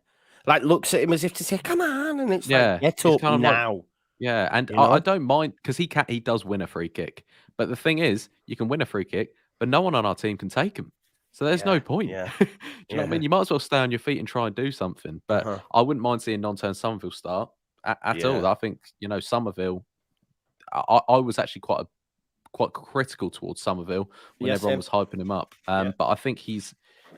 Like, looks at him as if to say, "Come on," and it's like, "Get up kind of now." Like, yeah, and You know? I don't mind because he does win a free kick. But the thing is, you can win a free kick, but no one on our team can take him. So there's no point. Yeah. Do you know what I mean? You might as well stay on your feet and try and do something. But I wouldn't mind seeing non-turn Somerville start at all. I think, you know, Somerville, I was actually quite critical towards Somerville when everyone was hyping him up. But I think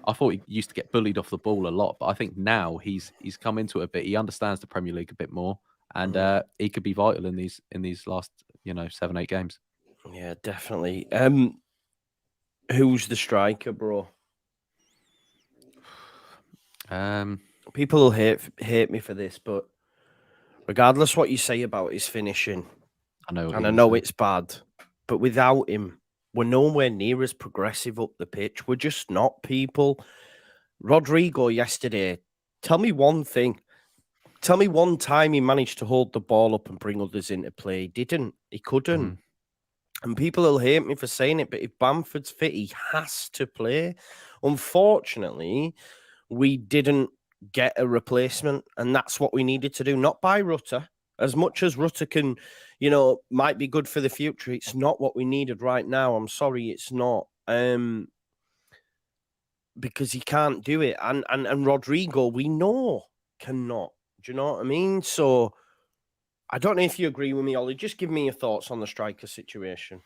I thought he used to get bullied off the ball a lot, but I think now he's come into it a bit. He understands the Premier League a bit more, and he could be vital in these last 7-8 games. Yeah, definitely. Who's the striker, bro? People will hate me for this, but regardless what you say about his finishing, I know, and I know it's bad, but without him, we're nowhere near as progressive up the pitch. We're just not, people. Rodrigo yesterday, tell me one thing. Tell me one time he managed to hold the ball up and bring others into play. He didn't. He couldn't. And people will hate me for saying it, but if Bamford's fit, he has to play. Unfortunately, we didn't get a replacement, and that's what we needed to do. Not by Rutter. As much as Rutter can, might be good for the future, it's not what we needed right now. I'm sorry, it's not. Because he can't do it. And Rodrigo, we know, cannot. Do you know what I mean? So I don't know if you agree with me, Ollie. Just give me your thoughts on the striker situation.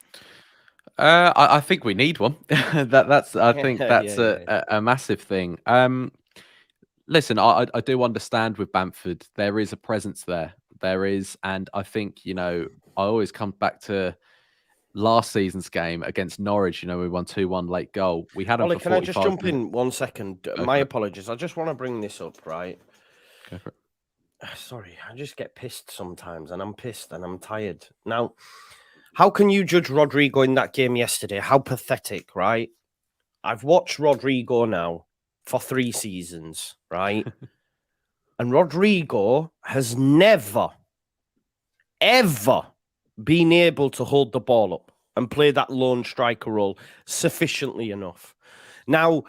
I think we need one. That's a massive thing. Listen, I do understand with Bamford, there is a presence there. There is, and I think, I always come back to last season's game against Norwich. We won 2-1 late goal. We had him Ollie, for 45 can I just jump minutes. in 1 second? My apologies. I just want to bring this up, right? Go for it. Sorry, I just get pissed sometimes, and I'm pissed and I'm tired. Now, how can you judge Rodrigo in that game yesterday? How pathetic, right? I've watched Rodrigo now for 3 seasons, right? And Rodrigo has never, ever been able to hold the ball up and play that lone striker role sufficiently enough. Now,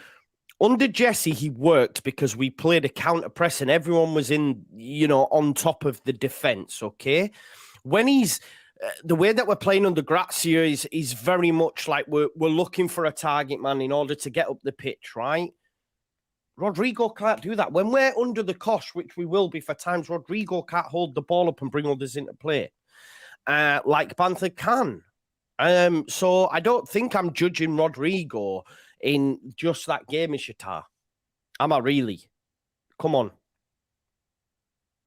under Jesse, he worked because we played a counter press and everyone was in, on top of the defense, okay? When he's the way that we're playing under Grazia is very much like we're looking for a target man in order to get up the pitch, right? Rodrigo can't do that. When we're under the cosh, which we will be for times, Rodrigo can't hold the ball up and bring others into play like Bamford can. So I don't think I'm judging Rodrigo in just that game, Ishita. Am I really? Come on.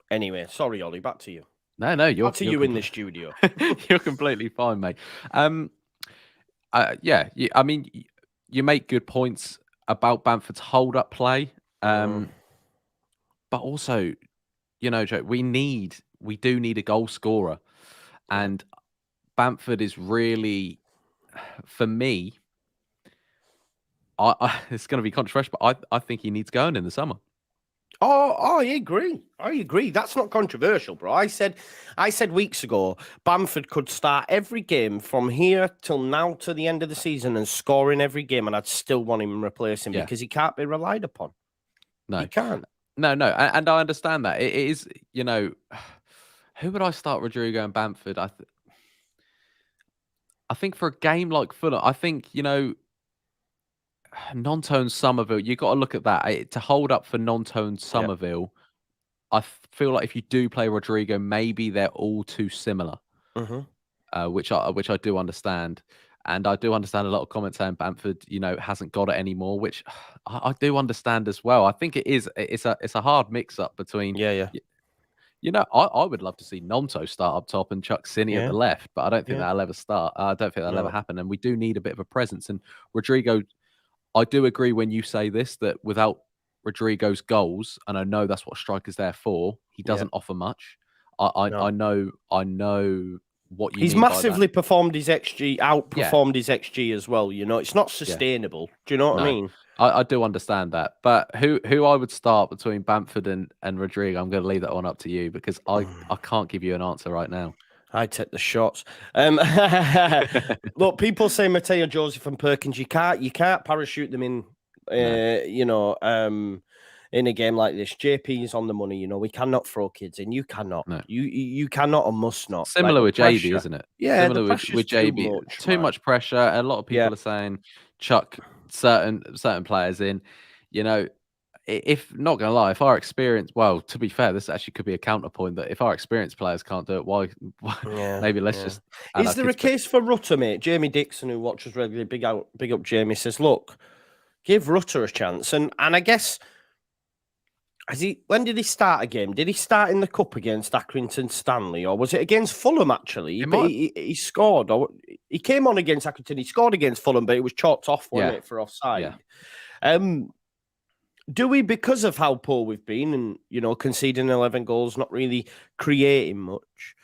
Anyway, sorry, Ollie, back to you. No, you're in the studio. You're completely fine, mate. Yeah, I mean, you make good points about Bamford's hold-up play, but also, Joe, we do need a goal scorer, and Bamford is really, for me, it's going to be controversial, but I think he needs going in the summer. Oh, I agree. That's not controversial, bro. I said weeks ago, Bamford could start every game from here till now to the end of the season and score in every game, and I'd still want him replacing because he can't be relied upon. No, he can't. No, and I understand that. It is, who would I start, Rodrigo and Bamford? I think for a game like Fulham, I think, non-tone Somerville, you got to look at that. To hold up for non-tone Somerville, I feel like if you do play Rodrigo, maybe they're all too similar, which I do understand. And I do understand a lot of comments saying Bamford, hasn't got it anymore, which I do understand as well. I think it's a hard mix-up between... I would love to see Nonto start up top and Chuck Cini at the left, but I don't think that'll ever start. I don't think that'll ever happen. And we do need a bit of a presence. And Rodrigo... I do agree when you say this, that without Rodrigo's goals, and I know that's what striker's there for, he doesn't offer much. I know what you He's mean massively by performed his XG, that. outperformed his XG as well. You know, it's not sustainable. Do you know what I No. mean? I do understand that, but who I would start between Bamford and Rodrigo, I'm going to leave that one up to you because I can't give you an answer right now. I take the shots. Look, people say Mateo, Joseph, and Perkins. You can't parachute them in. You know, in a game like this, JP is on the money. You know, we cannot throw kids in. You cannot. No. You cannot and must not. Similar Like, with JB, isn't it? Yeah, Similar the pressure's with JB. Too man. much pressure. A lot of people are saying chuck certain players in. You know, if not gonna lie, if our experience, well, to be fair, this actually could be a counterpoint that if our experienced players can't do it, why maybe let's just. Is there a case for Rutter, mate? Jamie Dixon, who watches regularly, big up Jamie, says, look, give Rutter a chance, and I guess. When did he start a game? Did he start in the cup against Accrington Stanley, or was it against Fulham? Actually, he scored. Or he came on against Accrington. He scored against Fulham, but it was chalked off, wasn't it, for offside? Yeah. Do we, because of how poor we've been, and you know, conceding 11 goals, not really creating much?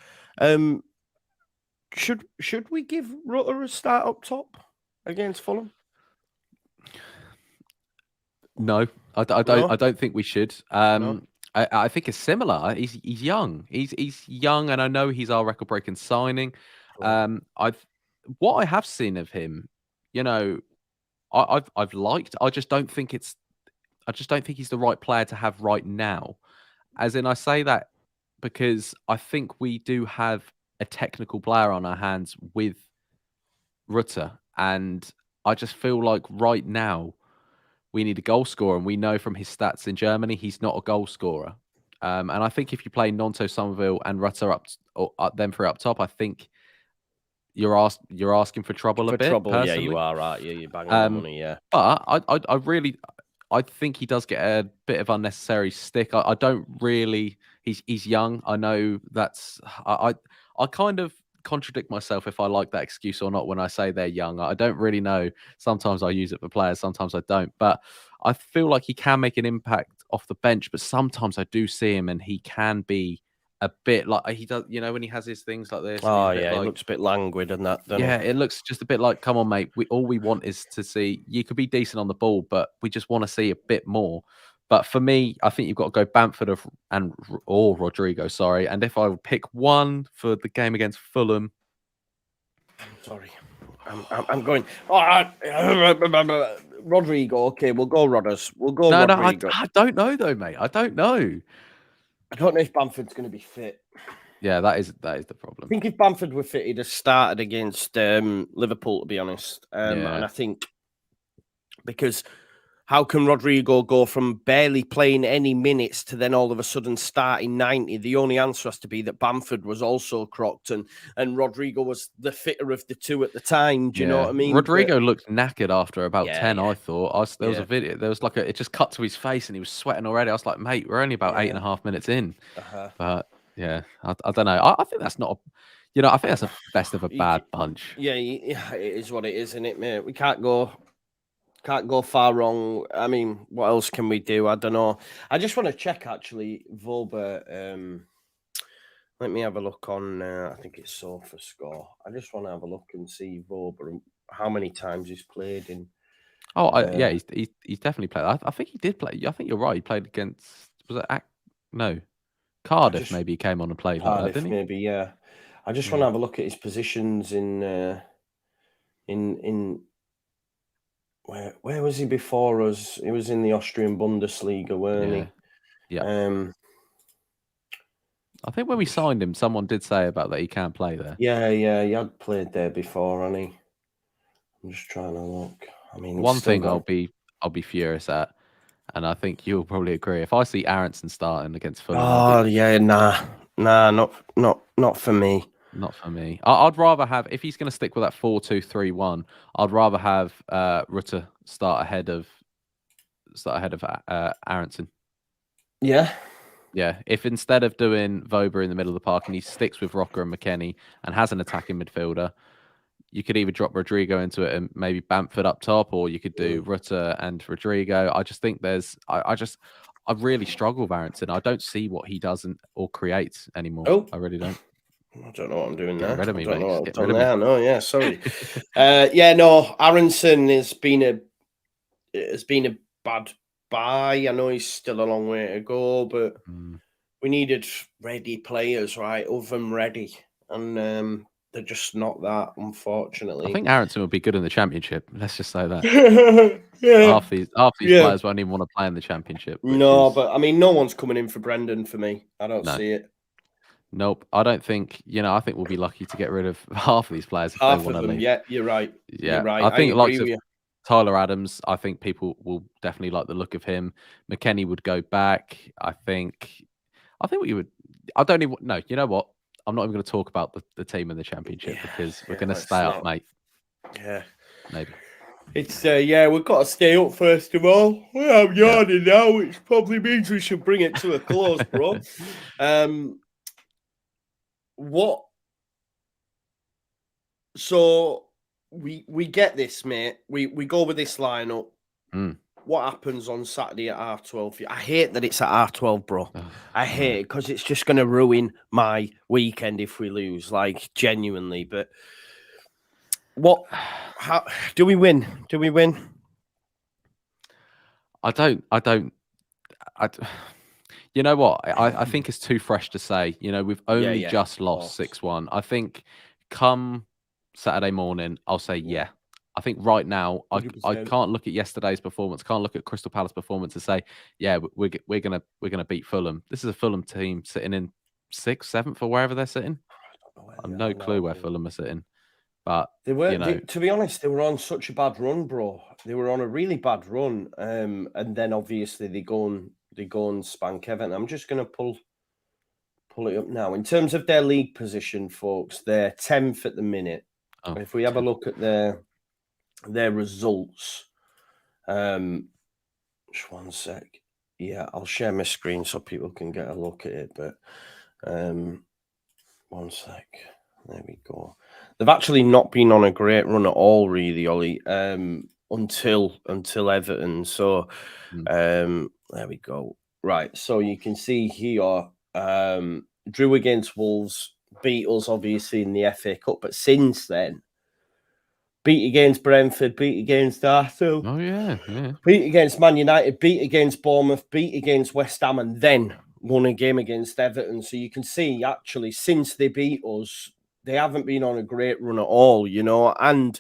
Should we give Rutter a start up top against Fulham? No, I don't think we should. No. I think it's similar. He's young. He's young, and I know he's our record-breaking signing. What I have seen of him, you know, I've liked. I just don't think he's the right player to have right now. As in, I say that because I think we do have a technical player on our hands with Rutter, and I just feel like right now we need a goal scorer, and we know from his stats in Germany he's not a goal scorer. And I think if you play Nonto, Somerville, and Rutter them three up top, I think you're asking for trouble a bit. Personally. Yeah, you are right. Yeah, you're banging the money. Yeah, but I think he does get a bit of unnecessary stick. I don't really. He's young. I know that's. I kind of contradict myself if I like that excuse or not when I say they're young. I don't really know. Sometimes I use it for players, sometimes I don't. But I feel like he can make an impact off the bench, but sometimes I do see him and he can be a bit like he does, you know, when he has his things like this. Oh, yeah, it looks a bit languid and that. Yeah, it looks just a bit like, come on, mate. All we want is to see you could be decent on the ball, but we just want to see a bit more. But for me, I think you've got to go Bamford or Rodrigo, sorry. And if I would pick one for the game against Fulham. Sorry. I'm going. Rodrigo. Okay, we'll go Rodders. We'll go Rodrigo. No, I don't know though, mate. I don't know. I don't know if Bamford's going to be fit. Yeah, that is the problem. I think if Bamford were fit, he'd have started against Liverpool, to be honest. And I think because how can Rodrigo go from barely playing any minutes to then all of a sudden starting 90? The only answer has to be that Bamford was also crocked and Rodrigo was the fitter of the two at the time. Do you know what I mean? Rodrigo looked knackered after about 10, I thought. There was a video. There was like it just cut to his face and he was sweating already. I was like, mate, we're only about 8.5 minutes in. But yeah, I don't know. I think that's not I think that's a best of a bad bunch. Yeah, it is what it is, isn't it, mate? We can't go far wrong. I mean, what else can we do? I don't know. I just want to check, actually, Vober. Let me have a look on, I think it's Sofa Score. I just want to have a look and see Vober and how many times he's played in. Yeah, he's definitely played. I think he did play. I think you're right. He played against, was it Cardiff, maybe he came on and played like that, didn't he? Maybe, yeah. I just want to have a look at his positions in where was he before us? He was in the Austrian Bundesliga, weren't he? Yeah. I think when we signed him, someone did say about that he can't play there. Yeah, he had played there before, hasn't he? I'm just trying to look. I mean, one thing I'll be furious at, and I think you'll probably agree. If I see Aronson starting against Fulham, nah, not for me. Not for me. I'd rather have, if he's going to stick with that 4-2-3-1, I'd rather have Rutter start ahead of Aronson. Yeah. Yeah. If instead of doing Vober in the middle of the park and he sticks with Rocker and McKennie and has an attacking midfielder, you could either drop Rodrigo into it and maybe Bamford up top, or you could do Rutter and Rodrigo. I just think I really struggle with Aronson. I don't see what he does or creates anymore. I really don't. I don't know what I'm doing Getting there. rid of me, I don't mate. know Just what I've getting done rid of there. me. No, yeah, sorry. Yeah, no, Aronson has been a bad buy. I know he's still a long way to go, but we needed ready players, right? Of them ready, and they're just not that, unfortunately. I think Aronson would be good in the Championship. Let's just say that. Yeah, Half these players won't even want to play in the Championship. No, but I mean, no one's coming in for Brendan for me. I don't No. see it. Nope. I don't think, I think we'll be lucky to get rid of half of these players if they Half want of to them, leave. yeah, you're right. Yeah. You're right. I think agree likes with of you. Tyler Adams, I think people will definitely like the look of him. McKennie would go back. I think we would. I don't even. No, you know what? I'm not even going to talk about the team in the Championship because we're going to stay up, mate. Yeah. Maybe. It's we've got to stay up first of all. Well, I'm yawning now, which probably means we should bring it to a close, bro. What? So we get this, mate. We go with this lineup. What happens on Saturday at R12? I hate that it's at R12, bro. I hate it because it's just going to ruin my weekend if we lose, like genuinely. But how do we win? Do we win? I don't. You know what? I think it's too fresh to say. We've only just lost 6-1. I think come Saturday morning, I'll say yeah. I think right now I can't look at yesterday's performance, can't look at Crystal Palace performance and say, yeah, we're gonna beat Fulham. This is a Fulham team sitting in 6th, 7th, or wherever they're sitting. I've no clue where Fulham are sitting. But they weren't. To be honest, they were on such a bad run, bro. They were on a really bad run, and then obviously they go and spank Everton. I'm just gonna pull it up now. In terms of their league position, folks, they're 10th at the minute. If we have a look at their results, just one sec. Yeah, I'll share my screen so people can get a look at it. But one sec. There we go. They've actually not been on a great run at all, really, Ollie, until Everton. So there we go. Right. So you can see here, drew against Wolves, beat us obviously in the FA Cup, but since then, beat against Brentford, beat against Arsenal. Oh yeah. Beat against Man United, beat against Bournemouth, beat against West Ham, and then won a game against Everton. So you can see, actually, since they beat us, they haven't been on a great run at all, and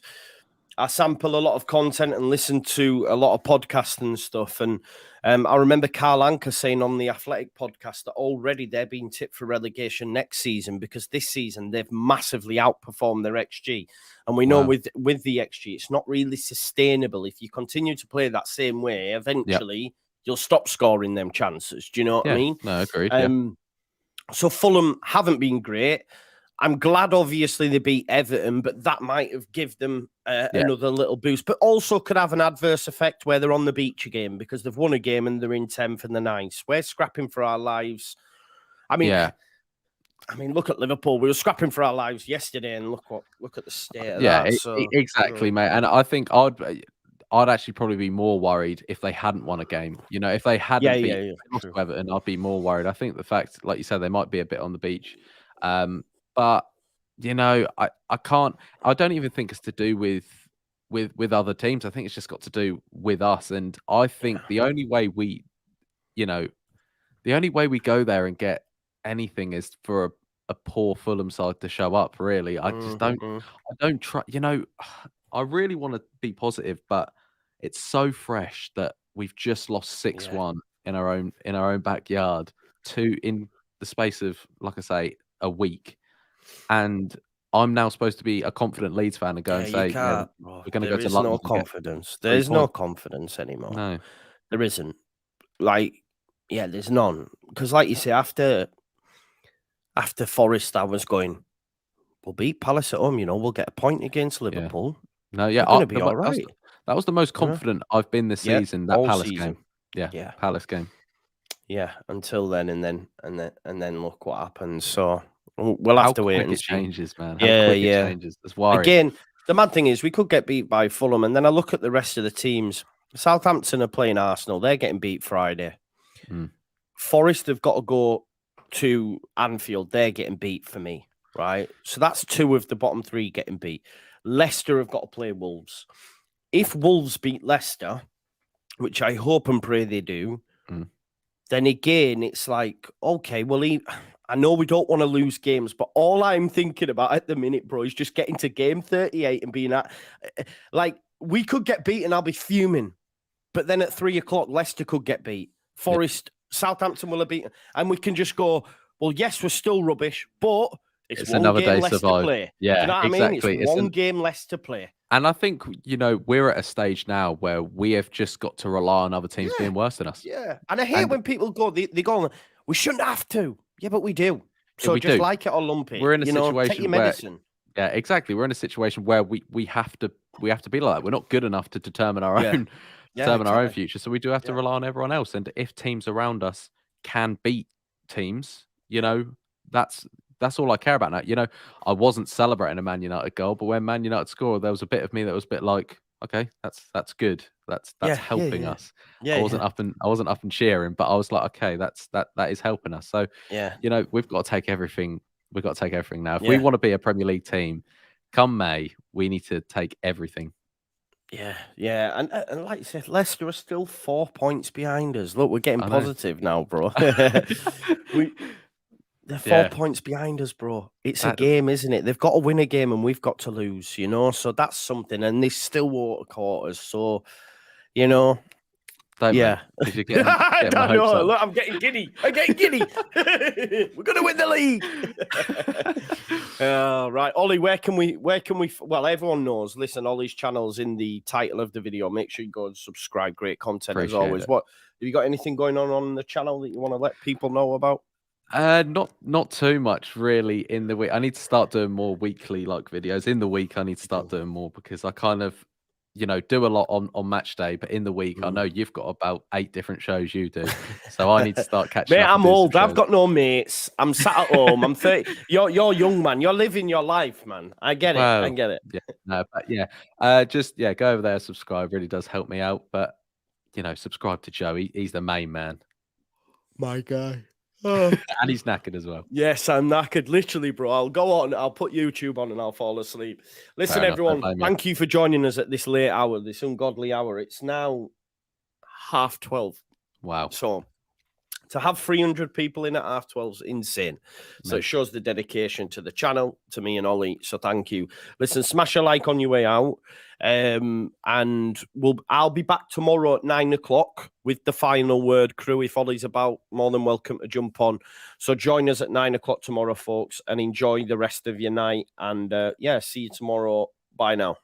I sample a lot of content and listen to a lot of podcasts and stuff. And I remember Carl Anker saying on the Athletic podcast that already they're being tipped for relegation next season because this season they've massively outperformed their XG. And we know with the XG, it's not really sustainable. If you continue to play that same way, eventually you'll stop scoring them chances. Do you know what I mean? No, agreed. So Fulham haven't been great. I'm glad, obviously, they beat Everton, but that might have given them another little boost, but also could have an adverse effect where they're on the beach again because they've won a game and they're in 10th and the 9th. We're scrapping for our lives. I mean, look at Liverpool. We were scrapping for our lives yesterday, and look at the state of that. Exactly, mate. And I think I'd actually probably be more worried if they hadn't won a game. If they hadn't beat Everton, I'd be more worried. I think the fact, like you said, they might be a bit on the beach. But I can't. I don't even think it's to do with other teams. I think it's just got to do with us. And I think the only way we go there and get anything is for a poor Fulham side to show up. Really, I just don't. I don't try. I really want to be positive, but it's so fresh that we've just lost 6-1 in our own backyard in the space of, like I say, a week. And I'm now supposed to be a confident Leeds fan and go and say, we're going to go to London. No confidence. There's no confidence anymore. No, there isn't. There's none. Because, like you say, after Forest, I was going, we'll beat Palace at home. We'll get a point against Liverpool. No, we're going to be all right. That was the most confident I've been this season. That Palace game. Yeah, Palace game. Yeah, until then, and then look what happens. So we'll have to wait and see. Changes, man. How quick it changes. It's worrying. Again, the mad thing is we could get beat by Fulham, and then I look at the rest of the teams. Southampton are playing Arsenal. They're getting beat Friday. Forest have got to go to Anfield. They're getting beat for me. right? So that's 2 of the bottom 3 getting beat. Leicester have got to play Wolves. If Wolves beat Leicester, which I hope and pray they do, then again, it's like, okay, well, I know we don't want to lose games, but all I'm thinking about at the minute, bro, is just getting to game 38 and being like, we could get beaten, I'll be fuming. But then at 3 o'clock, Leicester could get beat. Forest, Southampton will have beaten. And we can just go, well, yes, we're still rubbish, but it's one another game day less survive. to play. Yeah, do you know what exactly. I mean? It's one game less to play. And I think, we're at a stage now where we have just got to rely on other teams being worse than us. Yeah. And I hate when people go, they go, we shouldn't have to. Yeah, but we do. So we just do. like it or lump it. We're in a situation take your where, medicine. yeah, exactly. We're in a situation where we have to be like that. We're not good enough to determine our own our own future. So we do have to rely on everyone else. And if teams around us can beat teams, that's all I care about now. I wasn't celebrating a Man United goal, but when Man United scored, there was a bit of me that was a bit like, okay, that's good. That's helping us. I wasn't up and cheering, but I was like, okay, that is helping us. So we've got to take everything. We've got to take everything now. If we want to be a Premier League team, come May, we need to take everything. Yeah. And like you said, Leicester are still 4 points behind us. Look, we're getting positive now, bro. They're 4 points behind us, bro. It's a game, isn't it? They've got to win a game and we've got to lose, So that's something. And they still water quarters. So, Don't yeah. You're getting my hopes up. Look, I'm getting giddy. We're going to win the league. Right. Ollie, where can we, well, everyone knows, listen, Ollie's channel's in the title of the video. Make sure you go and subscribe. Great content as always. Have you got anything going on the channel that you want to let people know about? Not too much really in the week. I need to start doing more weekly videos. In the week, I need to start doing more because I kind of, do a lot on match day, but in the week, I know you've got about 8 different shows you do. So I need to start catching up. Mate, I'm old. I've shows. Got no mates. I'm sat at home. I'm 30. You're young, man. You're living your life, man. I get it. I get it. Yeah, no, but just go over there, subscribe. Really does help me out. But subscribe to Joe. He's the main man. My guy. And he's knackered as well. Yes, I'm knackered. Literally, bro. I'll go on. I'll put YouTube on and I'll fall asleep. Listen, everyone. Thank you for joining us at this late hour, this ungodly hour. It's now 12:30. Wow. So to have 300 people in at 12:30 is insane. So it shows the dedication to the channel, to me and Ollie. So thank you. Listen, smash a like on your way out. And I'll be back tomorrow at 9 o'clock with the Final Word crew. If Ollie's about, more than welcome to jump on. So join us at 9 o'clock tomorrow, folks, and enjoy the rest of your night. And see you tomorrow. Bye now.